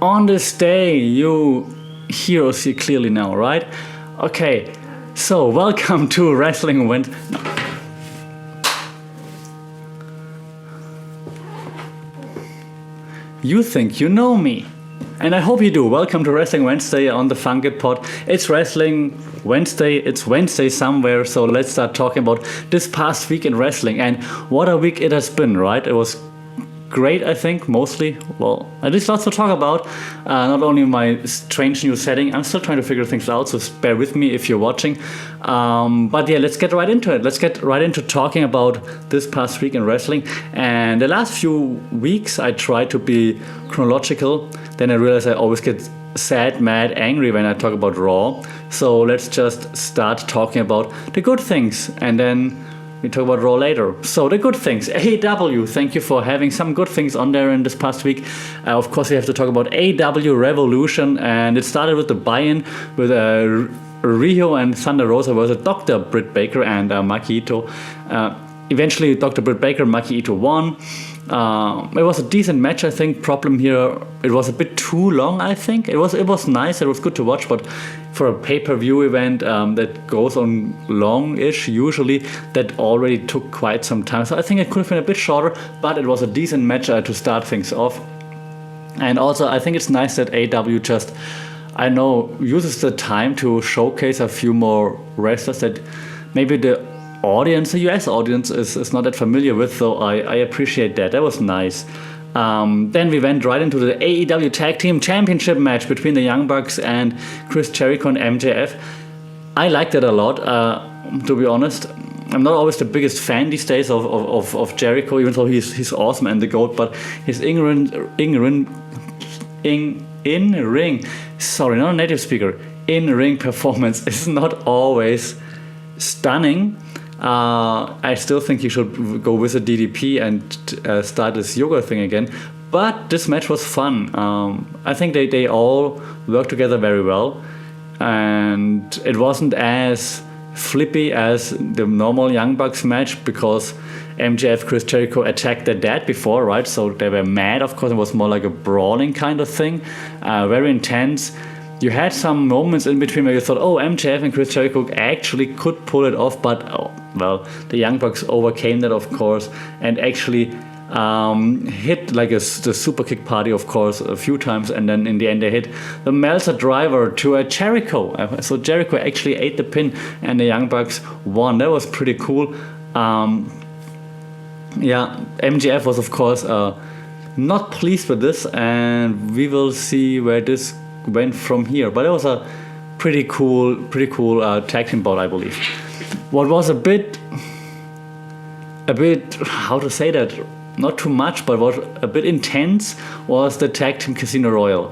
on this day, you hear or see clearly now, right? Okay, so welcome to Wrestling Wednesday. You think you know me, and I hope you do. Welcome to Wrestling Wednesday on the Funk It Pod. It's Wrestling Wednesday, it's Wednesday somewhere, so let's start talking about this past week in wrestling. And what a week it has been, right? It was great, I think, mostly. Well, at least lots to talk about. Not only my strange new setting, I'm still trying to figure things out, so bear with me if you're watching. But yeah, let's get right into it. Let's get right into talking about this past week in wrestling. And the last few weeks, I tried to be chronological. Then I realized I always get sad, mad, angry when I talk about Raw. So let's just start talking about the good things, and then we talk about Raw later. So the good things, AEW, thank you for having some good things on there in this past week. Of course, we have to talk about AEW Revolution, and it started with the buy-in with Rio and Thunder Rosa versus Dr. Britt Baker and Maki Ito. Eventually, Dr. Britt Baker and Maki Ito won. It was a decent match, I think. Problem here, it was a bit too long, I think. It was nice, it was good to watch, but for a pay-per-view event that goes on long-ish, usually, that already took quite some time. So I think it could have been a bit shorter, but it was a decent match to start things off. And also, I think it's nice that AEW just, I know, uses the time to showcase a few more wrestlers that maybe the audience, the US audience, is not that familiar with, so I appreciate that. That was nice. Then we went right into the AEW Tag Team Championship match between the Young Bucks and Chris Jericho and MJF. I liked it a lot, to be honest. I'm not always the biggest fan these days of Jericho, even though he's awesome and the GOAT, but his in-ring, sorry, not a native speaker, in-ring performance is not always stunning. I still think he should go with a DDP and start this yoga thing again. But this match was fun. I think they all worked together very well. And it wasn't as flippy as the normal Young Bucks match because MJF, Chris Jericho attacked their dad before, right? So they were mad, of course. It was more like a brawling kind of thing. Very intense. You had some moments in between where you thought, oh, MJF and Chris Jericho actually could pull it off, but, well, the Young Bucks overcame that, of course, and actually hit like the super kick party, of course, a few times, and then in the end they hit the Meltzer driver to a Jericho. So Jericho actually ate the pin, and the Young Bucks won. That was pretty cool. MJF was, of course, not pleased with this, and we will see where this went from here, but it was a pretty cool tag team bout, I believe. What was a bit how to say that, not too much, but what a bit intense was the tag team Casino Royale.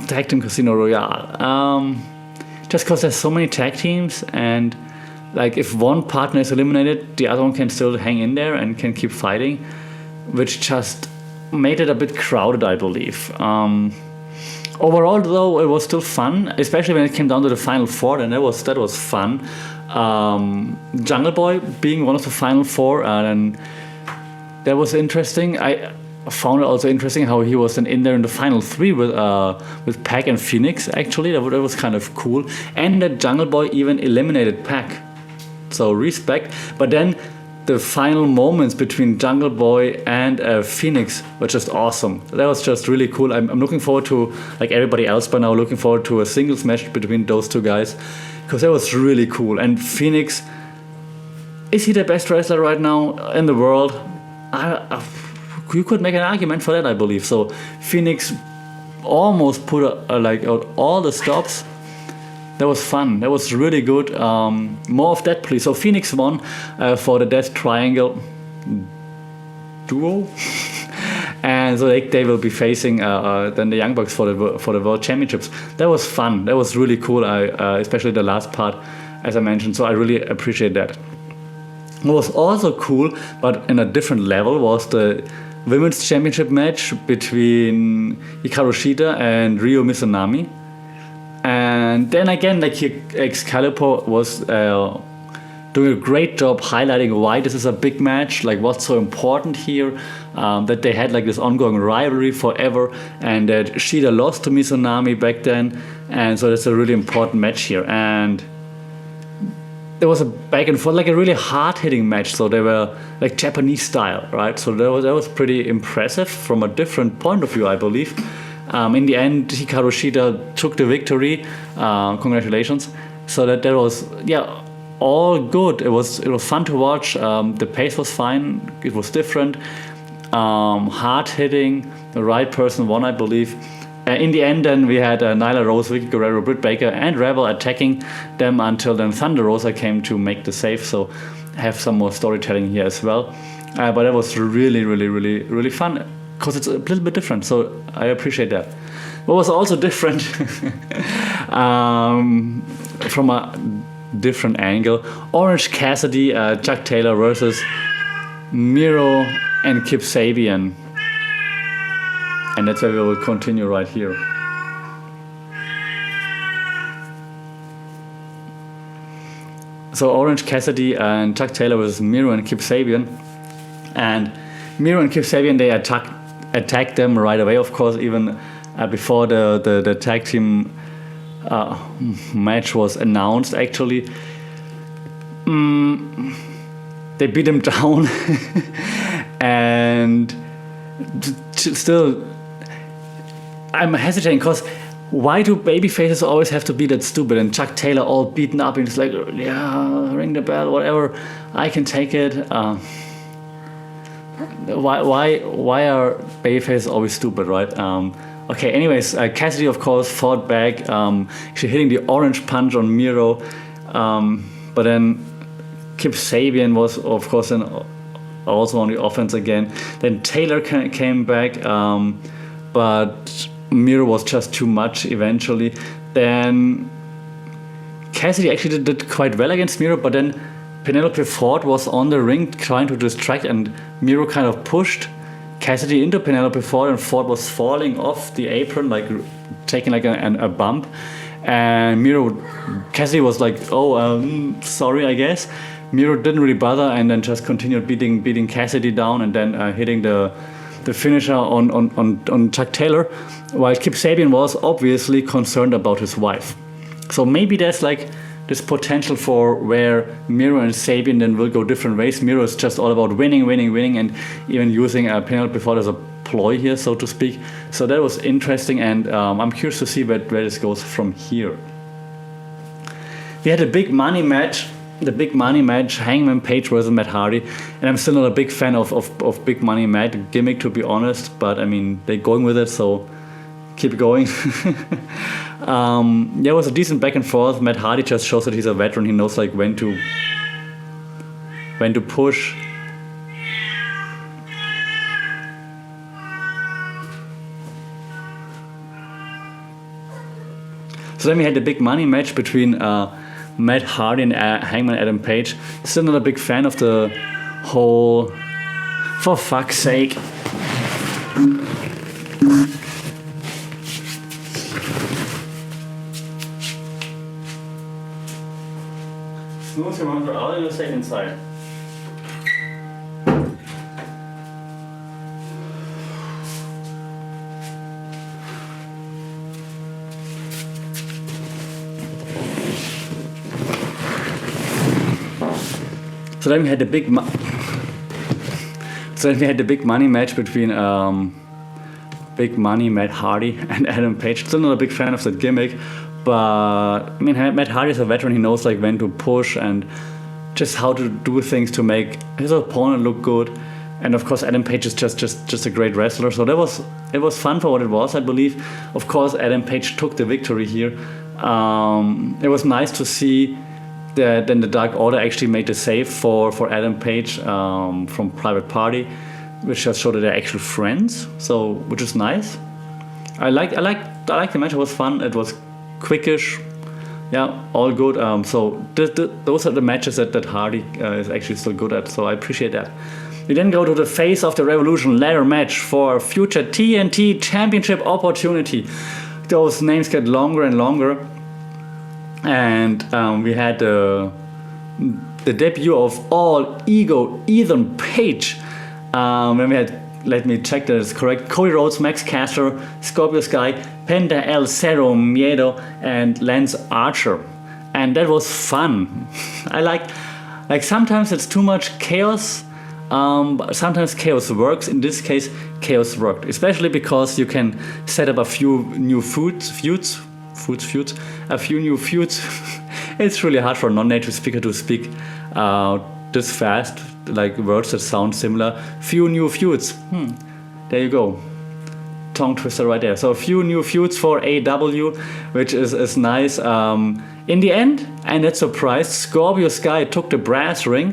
Tag team Casino Royale. Just because there's so many tag teams, and like if one partner is eliminated, the other one can still hang in there and can keep fighting, which just made it a bit crowded, I believe. Overall, though, it was still fun, especially when it came down to the Final Four, and that was fun. Jungle Boy being one of the Final Four, and that was interesting. I found it also interesting how he was in there in the Final Three with Pac and Phoenix. Actually, that was kind of cool, and that Jungle Boy even eliminated Pac. So respect. But then the final moments between Jungle Boy and Phoenix were just awesome. That was just really cool. I'm looking forward to, like everybody else by now, looking forward to a singles match between those two guys, because that was really cool. And Phoenix, is he the best wrestler right now in the world? You could make an argument for that, I believe. So Phoenix almost put out all the stops. That was fun. That was really good. More of that, please. So Phoenix won for the Death Triangle duo, and so they will be facing then the Young Bucks for the World Championships. That was fun. That was really cool. Especially the last part, as I mentioned. So I really appreciate that. What was also cool, but in a different level, was the Women's Championship match between Hikaru Shida and Ryo Mizunami. And then again, like Excalibur was doing a great job highlighting why this is a big match, like what's so important here, that they had like this ongoing rivalry forever, and that Shida lost to Mizunami back then, and so that's a really important match here. And there was a back and forth, like a really hard-hitting match, so they were like Japanese style, right? So that was pretty impressive from a different point of view, I believe. In the end, Hikaru Shida took the victory. Congratulations. So that was, yeah, all good. It was fun to watch. The pace was fine. It was different. Hard hitting. The right person won, I believe. In the end, then we had Nyla Rose, Vicky Guerrero, Britt Baker, and Rebel attacking them until then Thunder Rosa came to make the save. So have some more storytelling here as well. But it was really, really, really, really fun because it's a little bit different. So I appreciate that. What was also different from a different angle, Orange Cassidy, Chuck Taylor versus Miro and Kip Sabian. And that's where we will continue right here. So Orange Cassidy and Chuck Taylor versus Miro and Kip Sabian. And Miro and Kip Sabian, they attacked them right away, of course, even before the tag team match was announced, actually. They beat him down. And still, I'm hesitating because why do babyfaces always have to be that stupid? And Chuck Taylor all beaten up and it's like, yeah, ring the bell, whatever, I can take it. Why are babyfaces always stupid, right? Okay, anyways, Cassidy of course fought back, actually hitting the orange punch on Miro, but then Kip Sabian was of course also on the offense again. Then Taylor came back, but Miro was just too much eventually. Then Cassidy actually did quite well against Miro, but then Penelope Ford was on the ring trying to distract, and Miro kind of pushed Cassidy into Penelope Ford, and Ford was falling off the apron, like taking like a bump. And Cassidy was like, oh, sorry, I guess. Miro didn't really bother, and then just continued beating Cassidy down, and then hitting the finisher on Chuck Taylor, while Kip Sabian was obviously concerned about his wife. So maybe there's like this potential for where Miro and Sabian then will go different ways. Miro is just all about winning, and even using Penelope Ford as a ploy here, so to speak. So that was interesting, and I'm curious to see where this goes from here. We had a big money match. The big money match, Hangman Page versus Matt Hardy, and I'm still not a big fan of big money match gimmick, to be honest, but I mean they're going with it, so keep going. It was a decent back and forth. Matt Hardy just shows that he's a veteran. He knows like when to push. So then we had the big money match between Matt Hardy and Hangman Adam Page. Still not a big fan of the whole, for fuck's sake. Smooth your monitor out and stay inside. So then we had the big money match between Big Money Matt Hardy and Adam Page. Still not a big fan of that gimmick, but I mean Matt Hardy is a veteran. He knows like when to push and just how to do things to make his opponent look good. And of course Adam Page is just a great wrestler. So it was fun for what it was, I believe. Of course Adam Page took the victory here. It was nice to see that then the Dark Order actually made the save for Adam Page from Private Party, which just showed that they're actually friends. So which is nice. I liked the match. It was fun. It was quickish. Yeah, all good. So those are the matches that Hardy is actually still good at. So I appreciate that. We then go to the Face of the Revolution ladder match for future TNT Championship opportunity. Those names get longer and longer. And we had the the debut of All Ego Ethan Page. Then we had, let me check that it's correct, Cody Rhodes, Max Caster, Scorpio Sky, Penta El Cerro Miedo, and Lance Archer. And that was fun. I like sometimes it's too much chaos, but sometimes chaos works. In this case, chaos worked, especially because you can set up a few new feuds. It's really hard for a non-native speaker to speak this fast, like words that sound similar. Few new feuds. There you go. Tongue twister right there. So a few new feuds for AEW, which is nice. In the end, and not surprised, Scorpio Sky took the brass ring,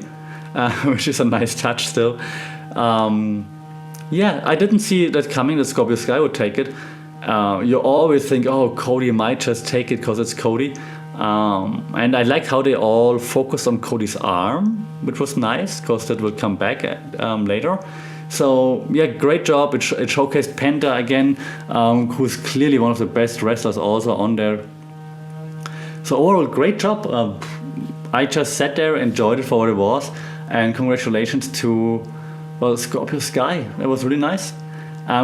which is a nice touch still. I didn't see that coming, that Scorpio Sky would take it. You always think, oh, Cody might just take it because it's Cody. And I like how they all focused on Cody's arm, which was nice because that will come back later. So yeah, great job. It showcased Penta again, who's clearly one of the best wrestlers also on there. So overall, great job. I just sat there, enjoyed it for what it was, and congratulations to Scorpio Sky. That was really nice.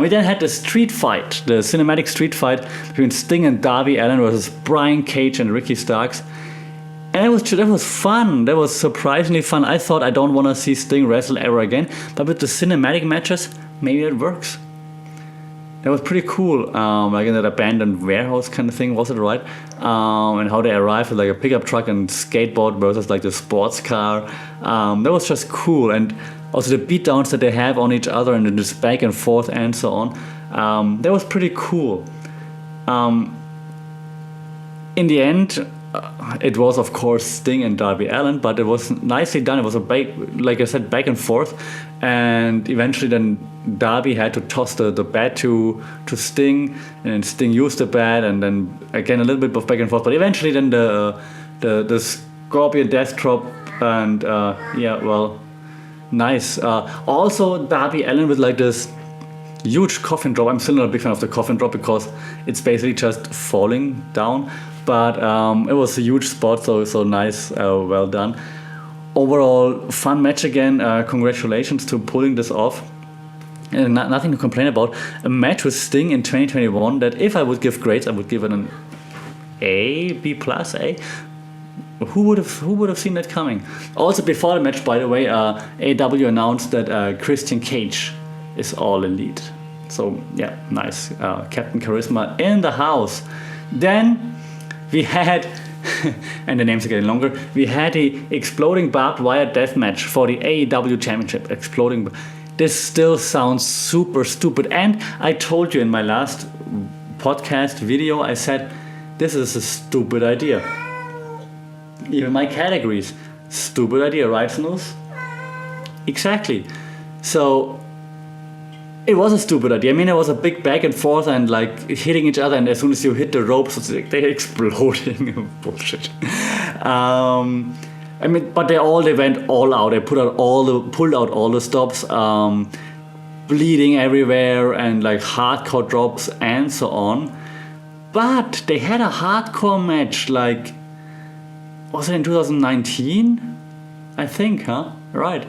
We then had the street fight, the cinematic street fight between Sting and Darby Allin versus Brian Cage and Ricky Starks. And that was fun. That was surprisingly fun. I thought I don't want to see Sting wrestle ever again, but with the cinematic matches, maybe it works. That was pretty cool. Like in that abandoned warehouse kind of thing, was it right? And how they arrived with like a pickup truck and skateboard versus like the sports car. That was just cool. And also the beatdowns that they have on each other and just back and forth and so on. That was pretty cool. In the end, it was of course Sting and Darby Allin, but it was nicely done. It was like I said, back and forth, and eventually then Darby had to toss the bat to Sting, and then Sting used the bat, and then again a little bit of back and forth. But eventually then the Scorpion Death Drop, and nice. Also Darby Allin with like this huge coffin drop. I'm still not a big fan of the coffin drop because it's basically just falling down. But it was a huge spot, so nice, well done. Overall, fun match again. Congratulations to pulling this off. And nothing to complain about. A match with Sting in 2021 that if I would give grades, I would give it an A, B plus, A. Who would have seen that coming? Also, before the match, by the way, AEW announced that Christian Cage is all elite. So yeah, nice. Captain Charisma in the house. Then we had, and the names are getting longer, we had the Exploding Barbed Wire Death Match for the AEW Championship. This still sounds super stupid. And I told you in my last podcast video, I said, this is a stupid idea. Even my categories, stupid idea, right, Snooze? Exactly. So it was a stupid idea. I mean, it was a big back and forth and like hitting each other, and as soon as you hit the ropes, they're exploding. Bullshit. I mean, but they went all out. They pulled out all the stops, bleeding everywhere, and like hardcore drops and so on. But they had a hardcore match, like, was it in 2019? I think, huh? Right.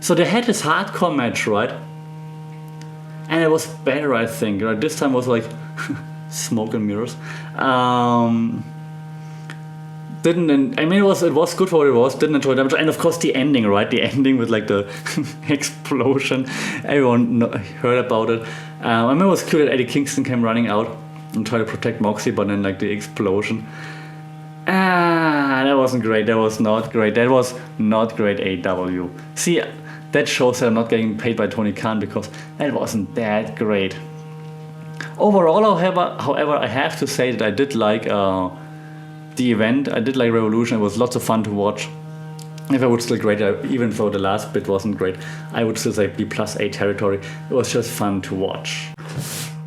So they had this hardcore match, right? And it was better, I think. Right? This time was like smoke and mirrors. It was good for what it was. Didn't enjoy that much. And of course the ending, right? The ending with like the explosion. Everyone heard about it. I mean, it was cute that Eddie Kingston came running out and tried to protect Moxley, but then like the explosion. That wasn't great. That was not great. That was not great AEW. See, that shows that I'm not getting paid by Tony Khan because that wasn't that great. Overall, however, I have to say that I did like the event. I did like Revolution. It was lots of fun to watch. If I would still grade it, even though the last bit wasn't great, I would still say B plus A territory. It was just fun to watch.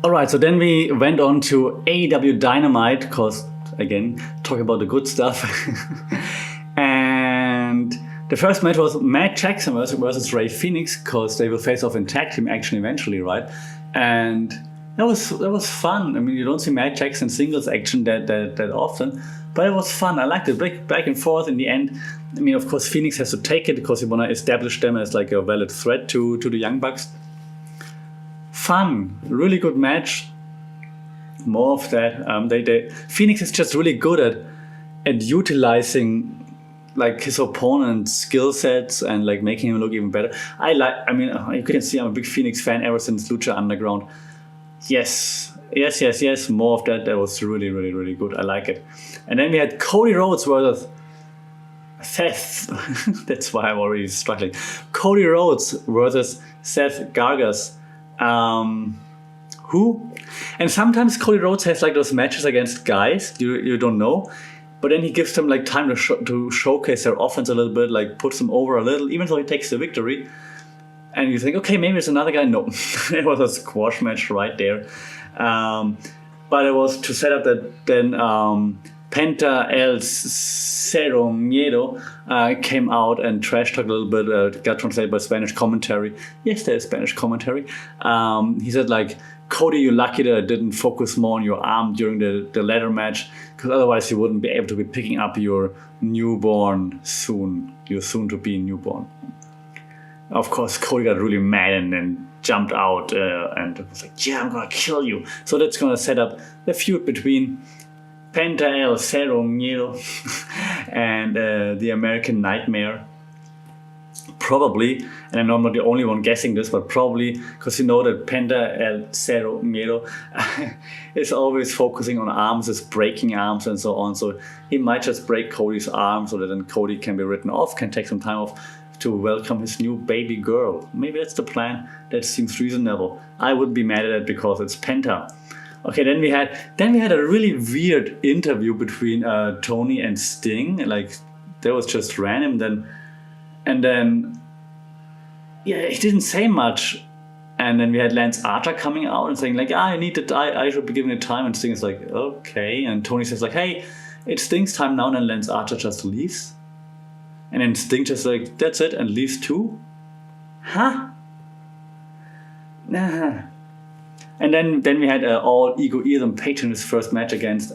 Alright, so then we went on to AEW Dynamite, because, again, talking about the good stuff. And the first match was Matt Jackson versus Ray Phoenix, because they will face off in tag team action eventually, right? And that was fun. I mean, you don't see Matt Jackson singles action that often, but it was fun. I liked it, back and forth. In the end, I mean, of course, Phoenix has to take it because you want to establish them as like a valid threat to the Young Bucks. Fun, really good match. More of that. Phoenix is just really good at utilizing like his opponent's skill sets and like making him look even better. I mean, you can see I'm a big Phoenix fan ever since Lucha Underground. Yes. More of that. That was really, really, really good. I like it. And then we had Cody Rhodes versus Seth. That's why I'm already struggling. Cody Rhodes versus Seth Gargas. Who? And sometimes Cody Rhodes has like those matches against guys you don't know, but then he gives them like time to showcase their offense a little bit, like puts them over a little, even though he takes the victory. And you think, okay, maybe it's another guy. No, it was a squash match right there. But it was to set up that then Penta El Cero Miedo came out and trash talked a little bit, got translated by Spanish commentary. Yes, there is Spanish commentary. He said like, Cody, you're lucky that I didn't focus more on your arm during the ladder match, because otherwise you wouldn't be able to be picking up your newborn soon, your soon-to-be newborn. Of course, Cody got really mad and then jumped out and was like, yeah, I'm gonna kill you. So that's gonna set up the feud between Penta El Cero Miedo and the American Nightmare. Probably, and I know I'm not the only one guessing this, but probably because you know that Penta El Cero Miedo is always focusing on arms, is breaking arms and so on. So he might just break Cody's arm so that then Cody can be written off, can take some time off to welcome his new baby girl. Maybe that's the plan. That seems reasonable. I wouldn't be mad at it because it's Penta. Okay, then we had a really weird interview between Tony and Sting. Like that was just random. And then, yeah, he didn't say much. And then we had Lance Archer coming out and saying like, I should be given it time. And Sting is like, okay. And Tony says like, hey, it's Sting's time now. And then Lance Archer just leaves. And then Sting just like, that's it, and leaves too? Huh? Nah. And then we had All Ego Ethan Page in his first match against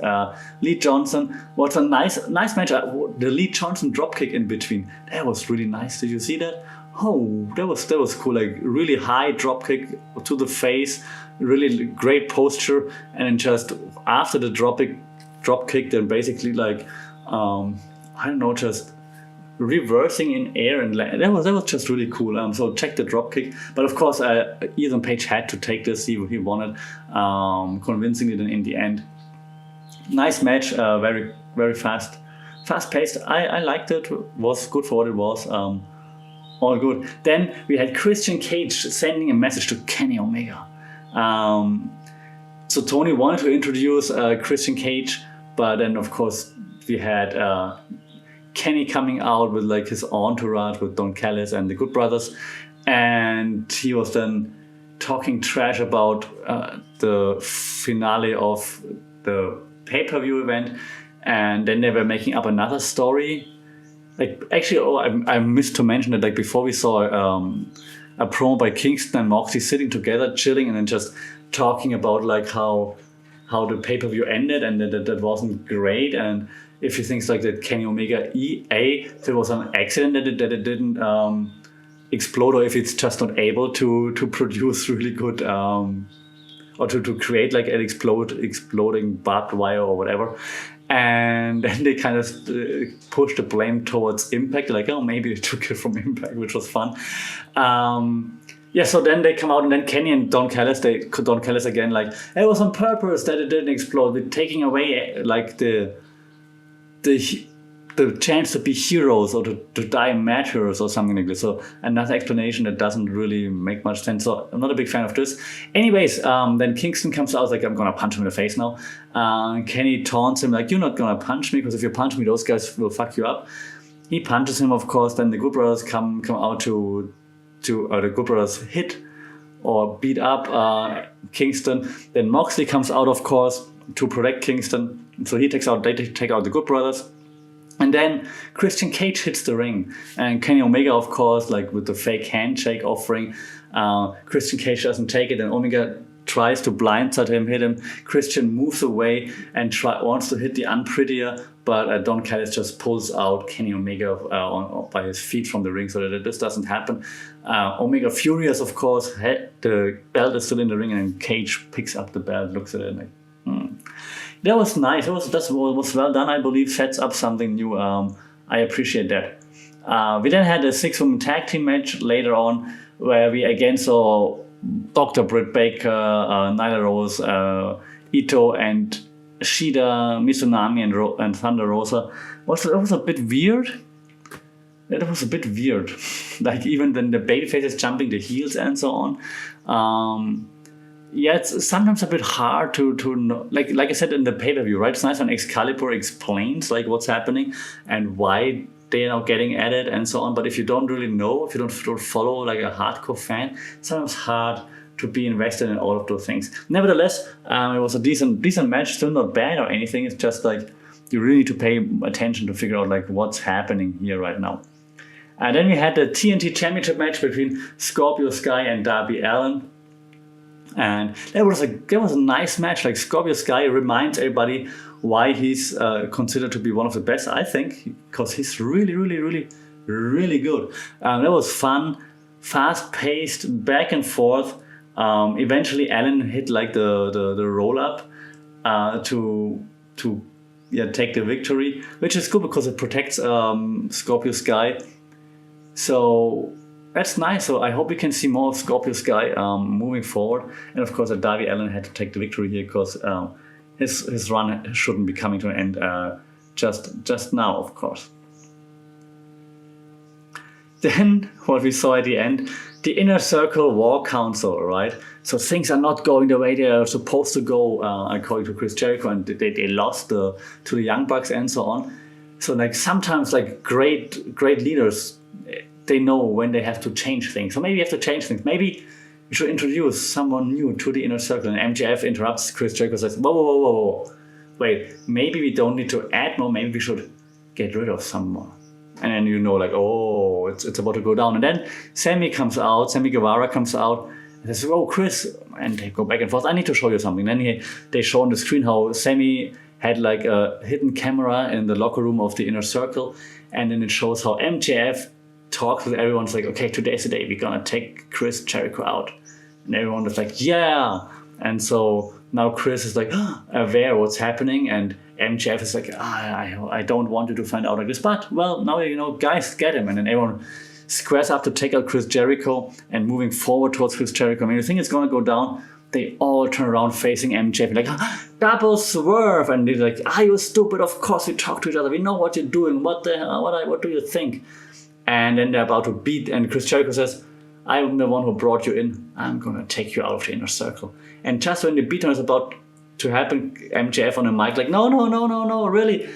Lee Johnson. Was a nice match. The Lee Johnson dropkick in between. That was really nice. Did you see that? Oh, that was cool. Like really high dropkick to the face. Really great posture. And then just after the dropkick, then basically like I don't know, just reversing in air and that was just really cool. So check the dropkick, but of course Ethan Page had to take this. He wanted convincingly in the end. Nice match, very very fast paced. I liked it. Was good for what it was. All good. Then we had Christian Cage sending a message to Kenny Omega. So Tony wanted to introduce Christian Cage, but then of course we had Kenny coming out with like his entourage with Don Callis and the Good Brothers, and he was then talking trash about the finale of the pay-per-view event, and then they were making up another story. Like actually, I missed to mention that like before we saw a promo by Kingston and Moxley sitting together, chilling, and then just talking about like how the pay-per-view ended and that wasn't great. And if you think like that Kenny Omega if it was an accident that it didn't explode, or if it's just not able to produce really good or to create like an exploding barbed wire or whatever. And then they kind of pushed the blame towards Impact, like, oh, maybe they took it from Impact, which was fun. So then they come out, and then Kenny and Don Callis again, like, it was on purpose that it didn't explode. We're taking away like the chance to be heroes or to die martyrs or something like this. So another explanation that doesn't really make much sense. So I'm not a big fan of this. Anyways, then Kingston comes out like, I'm gonna punch him in the face now. Kenny taunts him like, you're not gonna punch me, because if you punch me, those guys will fuck you up. He punches him, of course. Then the Good Brothers come out to the Good Brothers hit or beat up Kingston. Then Moxley comes out, of course, to protect Kingston. So they take out the Good Brothers. And then Christian Cage hits the ring. And Kenny Omega, of course, like with the fake handshake offering, Christian Cage doesn't take it, and Omega tries to blindside him, hit him. Christian moves away and wants to hit the unprettier but Don Callis just pulls out Kenny Omega by his feet from the ring so that this doesn't happen. Omega, furious, of course, the belt is still in the ring, and Cage picks up the belt, looks at it, and like, That was nice. That was well done, I believe, sets up something new. I appreciate that. We then had a 6-woman tag team match later on, where we again saw Dr. Britt Baker, Nyla Rose, Ito, and Shida, Mizunami, and Thunder Rosa. It was a bit weird. It was a bit weird. Like, even then the babyfaces jumping the heels and so on. It's sometimes a bit hard to know. Like I said in the pay-per-view, right? It's nice when Excalibur explains like what's happening and why they're now getting at it and so on. But if you don't really know, if you don't follow like a hardcore fan, it's sometimes hard to be invested in all of those things. Nevertheless, it was a decent match, still not bad or anything. It's just like you really need to pay attention to figure out like what's happening here right now. And then we had the TNT Championship match between Scorpio Sky and Darby Allin. And that was a nice match. Like, Scorpio Sky reminds everybody why he's considered to be one of the best, I think, because he's really, really, really, really good. That was fun, fast-paced, back and forth. Eventually, Allin hit like the roll-up to take the victory, which is good because it protects Scorpio Sky. So that's nice. So I hope we can see more of Scorpio Sky moving forward. And of course, Darby Allin had to take the victory here because his run shouldn't be coming to an end just now, of course. Then what we saw at the end, the Inner Circle War Council, right? So things are not going the way they are supposed to go, according to Chris Jericho, and they lost to the Young Bucks and so on. So like sometimes like great leaders, they know when they have to change things. So maybe you have to change things. Maybe you should introduce someone new to the Inner Circle. And MJF interrupts Chris Jericho, says, whoa. Wait, maybe we don't need to add more. Maybe we should get rid of someone. And then you know, like, oh, it's about to go down. And then Sammy Guevara comes out and says, oh, Chris. And they go back and forth. I need to show you something. Then they show on the screen how Sammy had like a hidden camera in the locker room of the Inner Circle. And then it shows how MJF talks with everyone. It's like, okay, today's the day. We're going to take Chris Jericho out. And everyone was like, yeah. And so now Chris is like aware of what's happening. And MJF is like, I don't want you to find out like this. But, well, now, guys, get him. And then everyone squares up to take out Chris Jericho and moving forward towards Chris Jericho. I mean, you think it's going to go down. They all turn around facing MJF like, double swerve. And they're like, you stupid. Of course we talk to each other. We know what you're doing. What the hell? What do you think? And then they're about to beat. And Chris Jericho says, I'm the one who brought you in. I'm going to take you out of the Inner Circle. And just when the beatdown is about to happen, MJF on the mic like, no, really.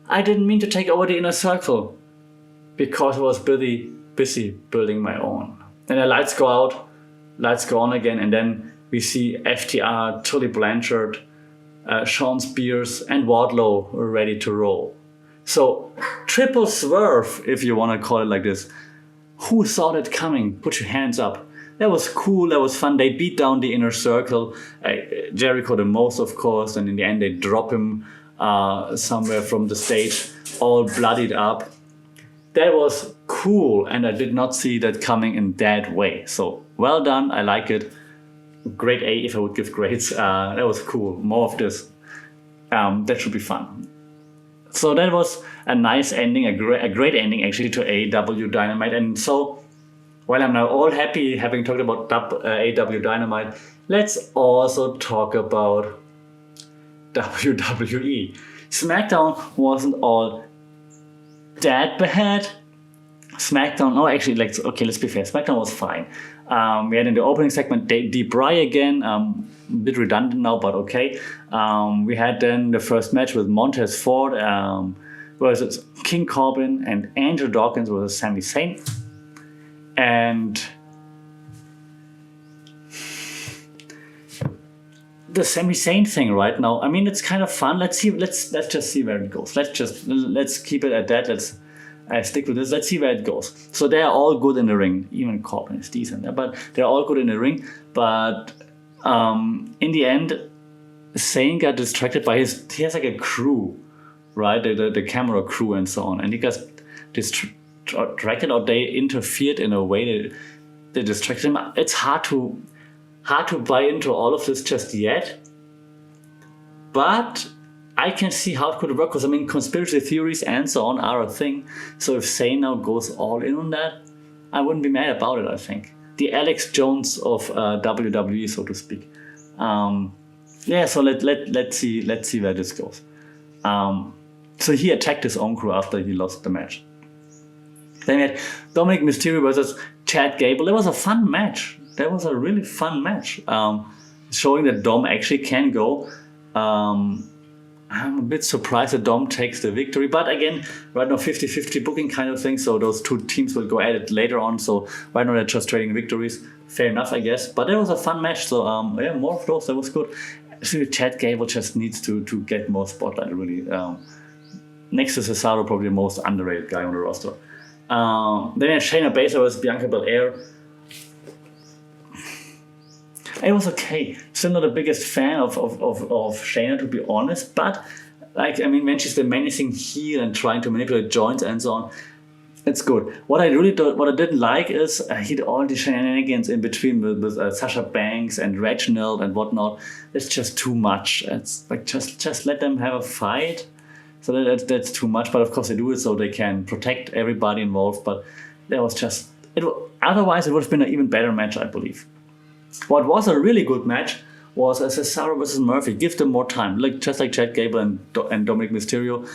I didn't mean to take over the Inner Circle because I was busy building my own. And the lights go out, lights go on again, and then we see FTR, Tully Blanchard, Sean Spears, and Wardlow ready to roll. So, triple swerve, if you want to call it like this. Who saw that coming? Put your hands up. That was cool, that was fun. They beat down the Inner Circle, Jericho the most, of course, and in the end they drop him somewhere from the stage, all bloodied up. That was cool, and I did not see that coming in that way. So, well done, I like it. Grade A if I would give grades. That was cool, more of this. That should be fun. So that was a nice ending, a great ending actually to AEW Dynamite. And so, while I'm now all happy having talked about AEW Dynamite, let's also talk about WWE. SmackDown wasn't all that bad. Let's be fair. SmackDown was fine. We had in the opening segment Debray again, a bit redundant now, but okay. We had then the first match with Montez Ford versus King Corbin and Angel Dawkins versus Sami Zayn. And the Sami Zayn thing right now, I mean, it's kind of fun. Let's just see where it goes. Let's keep it at that. Let's stick with this. Let's see where it goes. So they are all good in the ring. Even Corbin is decent, but they're all good in the ring. But in the end, Zayn got distracted by he has like a crew, right? The camera crew and so on. And he got distracted, or they interfered in a way that they distracted him. It's hard to buy into all of this just yet. But I can see how it could work, because I mean, conspiracy theories and so on are a thing. So if Zayn now goes all in on that, I wouldn't be mad about it, I think. The Alex Jones of WWE, so to speak. So let's see where this goes. So he attacked his own crew after he lost the match. Then we had Dominic Mysterio versus Chad Gable. It was a fun match. That was a really fun match, showing that Dom actually can go. I'm a bit surprised that Dom takes the victory, but again, right now 50-50 booking kind of thing, so those two teams will go at it later on, so right now they're just trading victories. Fair enough, I guess, but it was a fun match, so more of those, that was good. Actually, Chad Gable just needs to get more spotlight, really. Next to Cesaro, probably the most underrated guy on the roster. Then we had Shayna Baszler versus Bianca Belair. It was okay. Still not the biggest fan of Shayna, to be honest, but when she's the menacing heel and trying to manipulate joints and so on, it's good. What I didn't like is he did all the shenanigans in between with Sasha Banks and Reginald and whatnot. It's just too much. It's like just let them have a fight. So that's too much. But of course they do it so they can protect everybody involved. But that was just it. Otherwise, it would have been an even better match, I believe. What was a really good match was Cesaro versus Murphy. Give them more time, just like Chad Gable and Dominic Mysterio.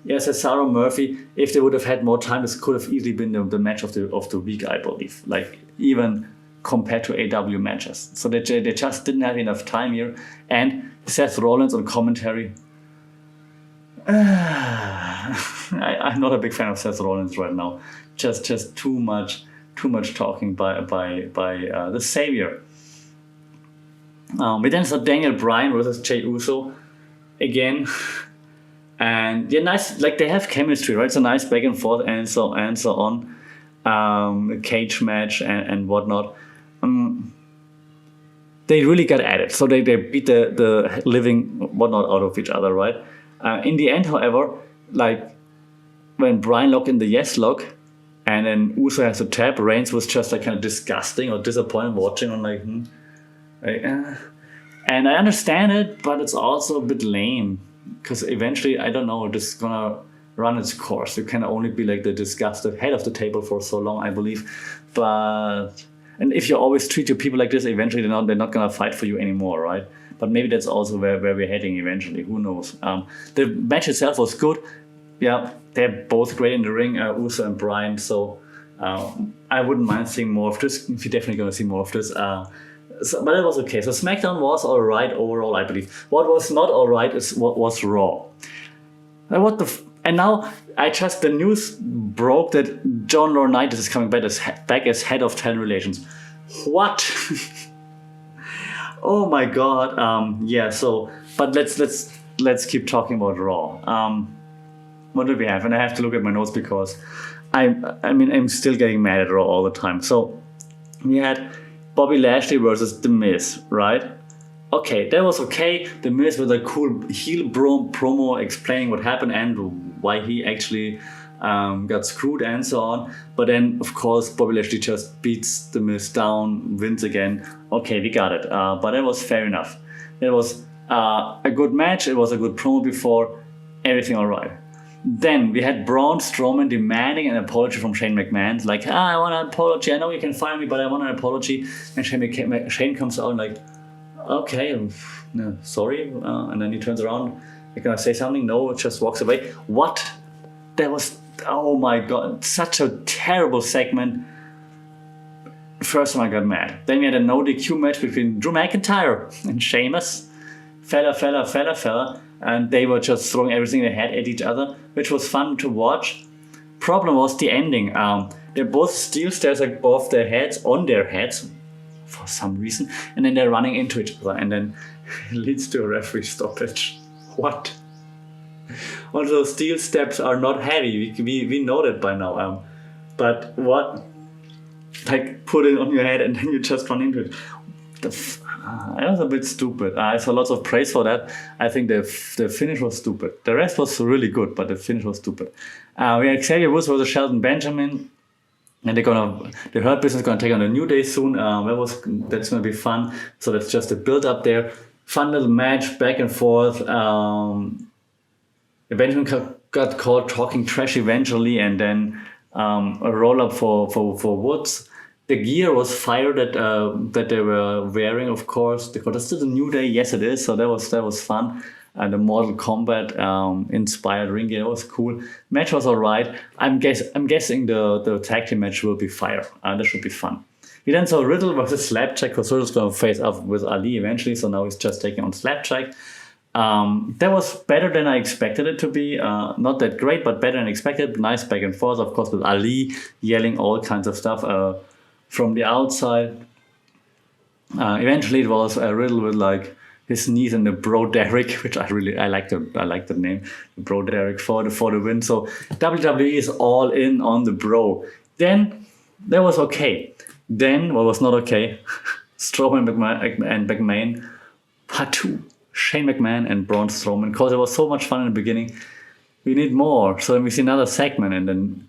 Yeah, Cesaro, Murphy. If they would have had more time, this could have easily been the match of the week, I believe. Even compared to AEW matches. So they just didn't have enough time here. And Seth Rollins on commentary. I'm not a big fan of Seth Rollins right now. Just too much talking by the savior. We then saw Daniel Bryan versus Jey Uso again, and nice. They have chemistry, right? It's a nice back and forth and so on. Cage match and whatnot. They really got at it, so they beat the living whatnot out of each other, right? In the end, however, when Bryan locked in the yes lock, and then Uso has to tap, Reigns was just kind of disgusting or disappointed watching on and I understand it, but it's also a bit lame, because eventually, I don't know, this is gonna run its course. You can only be the disgusted head of the table for so long, I believe. And if you always treat your people like this, eventually they're not gonna fight for you anymore, right? But maybe that's also where we're heading eventually. Who knows? The match itself was good. Yeah, they're both great in the ring, Uso and Bryan. So I wouldn't mind seeing more of this. If you're definitely gonna see more of this. But it was okay. So SmackDown was alright overall, I believe. What was not alright is what was Raw. And now the news broke that John Laurinaitis is coming back as head of talent relations. What? Oh my god. But let's keep talking about Raw. What do we have? And I have to look at my notes because I'm still getting mad at Raw all the time. So we had Bobby Lashley versus The Miz, right? Okay, that was okay. The Miz with a cool heel promo explaining what happened and why he actually got screwed and so on. But then, of course, Bobby Lashley just beats The Miz down, wins again. Okay, we got it. But that was fair enough. It was a good match. It was a good promo before. Everything all right. Then we had Braun Strowman demanding an apology from Shane McMahon. I want an apology. I know you can fire me, but I want an apology. And Shane comes out okay, no, sorry. And then he turns around. You're going to say something? No, just walks away. What? That was, oh my god, such a terrible segment. First time I got mad. Then we had a no DQ match between Drew McIntyre and Sheamus. Fella. And they were just throwing everything they had at each other, which was fun to watch. Problem was the ending. They're both steel stairs above their heads, on their heads, for some reason, and then they're running into each other, and then it leads to a referee stoppage. What? Also, steel steps are not heavy. We know that by now. But what? Put it on your head and then you just run into it. It was a bit stupid. I saw lots of praise for that. I think the finish was stupid. The rest was really good, but the finish was stupid. We had Xavier Woods versus Shelton Benjamin, and the Hurt Business is gonna take on a New Day soon. That's gonna be fun. So that's just a build up there. Fun little match back and forth. Benjamin got caught talking trash eventually, and then a roll up for Woods. The gear was fire that they were wearing, of course, because it's still a New Day. Yes, it is. So that was fun. And the Mortal Kombat inspired ring gear was cool. Match was alright. I'm guessing the tag team match will be fire. That should be fun. We then saw Riddle versus Slapjack, because Riddle's going to face up with Ali eventually. So now he's just taking on Slapjack. That was better than I expected it to be. Not that great, but better than expected. Nice back and forth, of course, with Ali yelling all kinds of stuff from the outside. Eventually, it was a Riddle with like his knees in the Bro Derek, which I like the name, the Bro Derek for the win. So WWE is all in on the Bro. Then that was okay. Then what was not okay? Strowman and McMahon, part 2. Shane McMahon and Braun Strowman, because it was so much fun in the beginning. We need more. So then we see another segment, and then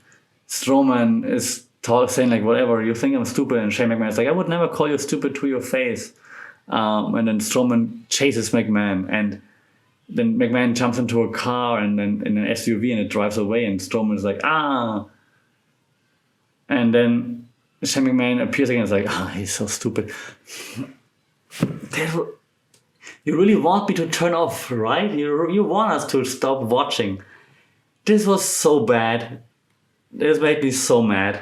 Strowman is saying like, whatever, you think I'm stupid, and Shane McMahon is like, I would never call you stupid to your face. And then Strowman chases McMahon, and then McMahon jumps into a car and then in an SUV, and it drives away, and Strowman is like, ah. And then Shane McMahon appears again and is like, he's so stupid. You really want me to turn off, right? You want us to stop watching. This was so bad. This made me so mad.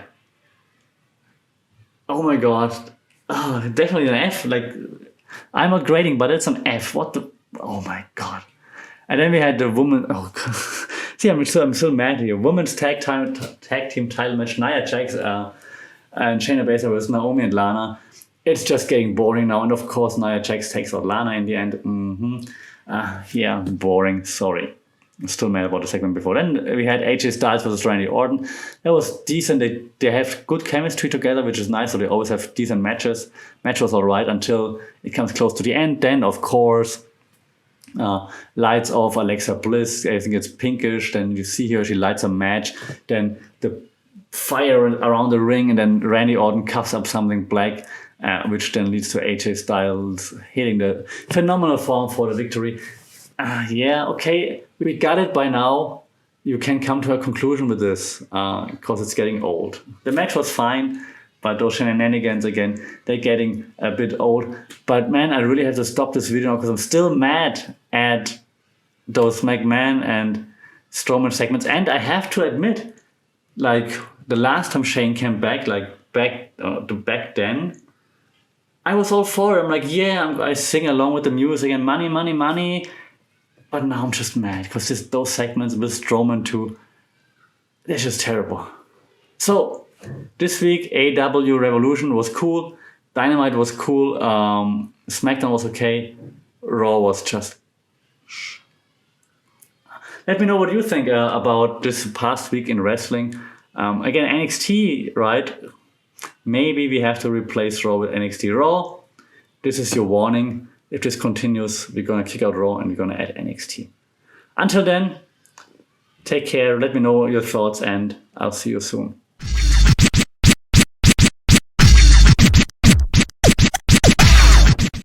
Oh my god. Definitely an F. Like, I'm not grading, but it's an F. What the? Oh my god. And then we had the woman. Oh god. See, I'm still mad here. Women's tag team title match: Nia Jax and Shayna Baszler versus Naomi and Lana. It's just getting boring now, and of course Nia Jax takes out Lana in the end. Yeah, boring. Sorry. I'm still mad about the segment before. Then we had AJ Styles versus Randy Orton. That was decent. They have good chemistry together, which is nice. So they always have decent matches. Match was alright until it comes close to the end. Then, of course, lights off Alexa Bliss. Everything gets pinkish. Then you see her, she lights a match. Then the fire around the ring, and then Randy Orton cuffs up something black, which then leads to AJ Styles hitting the phenomenal form for the victory. Yeah, okay, we got it by now. You can come to a conclusion with this because it's getting old. The match was fine, but those shenanigans again, they're getting a bit old. But man, I really have to stop this video now because I'm still mad at those McMahon and Strowman segments. And I have to admit, like the last time Shane came back, back then, I was all for it. I'm like, yeah, I sing along with the music and money, money, money. But now I'm just mad because those segments with Strowman too, they're just terrible. So this week, AEW Revolution was cool. Dynamite was cool. SmackDown was okay. Raw was just... Let me know what you think about this past week in wrestling. Again, NXT, right? Maybe we have to replace Raw with NXT Raw. This is your warning. If this continues, we're going to kick out Raw and we're going to add NXT. Until then, take care. Let me know your thoughts, and I'll see you soon.